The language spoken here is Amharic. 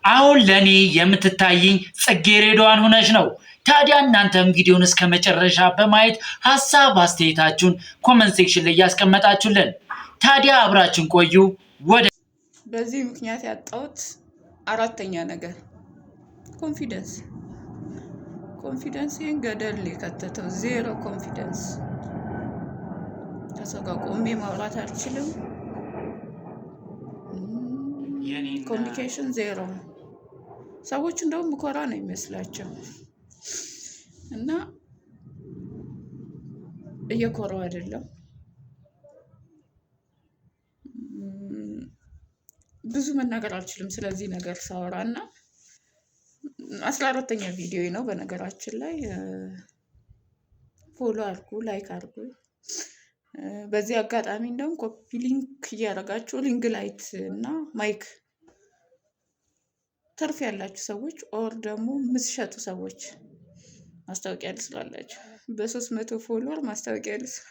አሁን ለኔ የምትታይኝ ጽጌረዳዋን ሆነሽ ነው። ታዲያ እናንተም ቪዲዮን እስከ መጨረሻ በማየት ሐሳብ አስተያየታችሁን ኮሜንት ሴክሽን ላይ ያስቀመጣችሁልን። ታዲያ አብራችን ቆዩ። ወደ በዚህ ምክንያት ያጣሁት አራተኛ ነገር ኮንፊደንስን ገደል የከተተው ዜሮ ኮንፊደንስ። ከሰው ጋር ቆሜ ማውራት አልችልም። ኮሚኒኬሽን ዜሮ። ሰዎች እንደውም ምኮራ ነው የሚመስላቸው እና እየኮራው አይደለም። ብዙ መናገር አልችልም ስለዚህ ነገር ሳወራ እና 14ኛ ቪዲዮ ነው። በነገራችን ላይ ፎሎ አድርጉ፣ ላይክ አድርጉ። በዚህ አጋጣሚ እንደውም ኮፒ ሊንክ እያደረጋችሁ ሊንክ ላይት እና ማይክ ትርፍ ያላችሁ ሰዎች ኦር ደግሞ የምትሸጡ ሰዎች ማስታወቂያ ልስላላችሁ። በ300 ፎሎወር ማስታወቂያ ልስላ